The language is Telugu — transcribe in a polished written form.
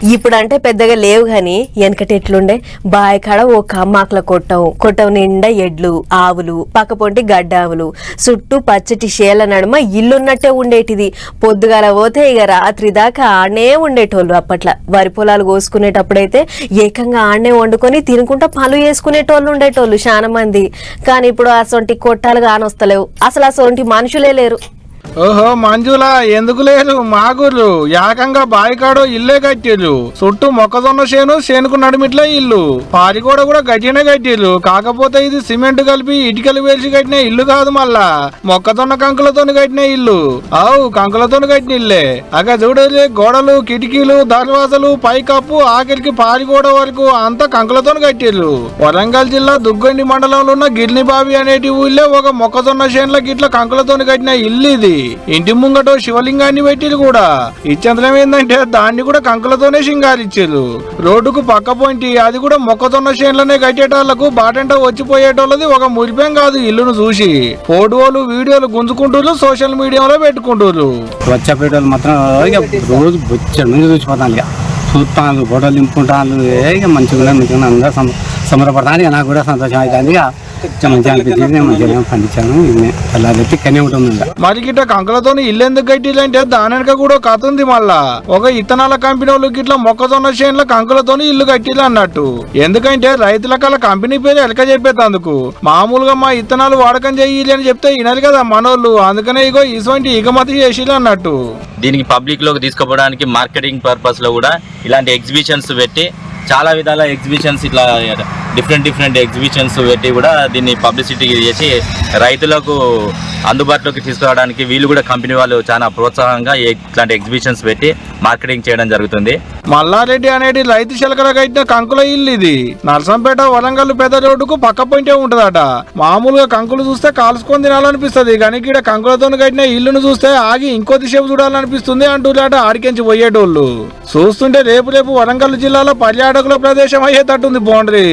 ఇప్పుడు అంటే పెద్దగా లేవు గాని వెనకటి ఎట్లుండే బావి కాడ ఓ కమ్మాకుల కొట్టం నిండా ఎడ్లు ఆవులు పక్కపొంటి గడ్డ ఆవులు చుట్టూ పచ్చటి శేల నడుమ ఇల్లున్నట్టే ఉండేటిది. పొద్దుగాల పోతే ఇక రాత్రి దాకా ఆడనే ఉండేటోళ్ళు. అప్పట్లో వరి పొలాలు కోసుకునేటప్పుడైతే ఏకంగా ఆడనే వండుకొని తినుకుంటా పనులు చేసుకునేటోళ్ళు ఉండేటోళ్ళు చాలా మంది. కానీ ఇప్పుడు అసొంటి కొట్టాలు కానొస్తలేవు, అసలు అసొంటి మనుషులే లేరు. ఓహో మంజులా, ఎందుకు లేదు మాగుర్రు ఏకంగా బాయికాడో ఇల్లే కట్టిర్రు. చుట్టూ మొక్కజొన్న చేనుకు నడుమిట్లా ఇల్లు. పారిగోడ కూడా గట్టినే కట్టిర్రు. కాకపోతే ఇది సిమెంట్ కలిపి ఇటుకలు వేసి కట్టిన ఇల్లు కాదు, మళ్ళా మొక్కజొన్న కంకులతో కట్టిన ఇల్లు. అవు కంకులతో కట్టిన ఇల్లే. అక్కడ చూడలే, గోడలు కిటికీలు దర్వాజలు పైకప్పు ఆఖరికి పారిగోడ వరకు అంతా కంకులతో కట్టిర్రు. వరంగల్ జిల్లా దుగ్గండి మండలంలో ఉన్న గిర్నిబావి అనేటి ఊళ్ళో ఒక మొక్కజొన్న చేనుల గిట్ల కంకులతో కట్టిన ఇల్లు ఇది. ఇంటి ముంగటో శివలింగాన్ని పెట్టిరు కూడా. ఇచ్చంతరం ఏంటంటే దాన్ని కూడా కంకులతోనే సింగారిచ్చారు. రోడ్డుకు పక్క పోయింటి అది కూడా మొక్కజొన్న చేనులనే కట్టేటోళ్లకు బాటంట వచ్చిపోయేటోళ్ళది ఒక మురిపేం కాదు. ఇల్లును చూసి ఫోటోలు వీడియోలు గుంజుకుంటూ సోషల్ మీడియాలో పెట్టుకుంటారు. వచ్చేటోళ్ళు మాత్రం రోజు చూసిపోతాను, ఇక చూస్తాను, ఫోటోలు నింపుకుంటాను. ఇక మంచిగా అందరూ సంబరపడతాను. ఇక నాకు కూడా సంతోషం అవుతుంది. ఇక మంచిగా అనిపించింది, మంచిగా పండించాను. అలా కనే ఉంటుంది. మరి గిట్ట కంకులతో ఇల్లు ఎందుకు కట్టిలంటే దాని వెనక కూడా కథ ఉంది. మళ్ళా ఒక ఇత్తనాల కంపెనీ వాళ్ళు గిట్ల మొక్కజొన్న చేనుల కంకులతో ఇల్లు కట్టిలు అన్నట్టు. ఎందుకంటే రైతుల కల కంపెనీ పేరు ఎలక చెప్పేందుకు. మామూలుగా మా ఇత్తనాలు వాడకం చెయ్యాలి అని చెప్తే వినాలి కదా మనోళ్ళు. అందుకనే ఇగో ఇటువంటి ఎగుమతి చేసిలు అన్నట్టు. దీనికి పబ్లిక్ లోకి తీసుకుపోవడానికి మార్కెటింగ్ పర్పస్ లో కూడా ఇలాంటి ఎగ్జిబిషన్స్ పెట్టి చాలా విధాల ఎగ్జిబిషన్స్ ఇట్లా డిఫరెంట్ ఎగ్జిబిషన్స్ పెట్టి కూడా దీన్ని పబ్లిసిటీ చేసి రైతులకు అందుబాటులోకి తీసుకురావడానికి వీళ్ళు కూడా కంపెనీ వాళ్ళు చాలా ప్రోత్సాహంగా ఇట్లాంటి ఎగ్జిబిషన్స్ పెట్టి మార్కెటింగ్ చేయడం జరుగుతుంది. మల్లారెడ్డి అనేది రైతు శిలకల కట్టిన కంకుల ఇల్లు ఇది. నర్సంపేట వరంగల్ పెద్ద రోడ్డుకు పక్క పోయింటే ఉంటదట. మామూలుగా కంకులు చూస్తే కాల్చుకొని తినాలనిపిస్తుంది, కానీ ఇక్కడ కంకులతో కట్టిన ఇల్లును చూస్తే ఆగి ఇంకో దిశ చూడాలనిపిస్తుంది అంటున్నాట ఆడికించి పోయేటోళ్ళు. చూస్తుంటే రేపు వరంగల్ జిల్లాలో పర్యాటకుల ప్రదేశం అయ్యేటట్టుంది బౌండరీ.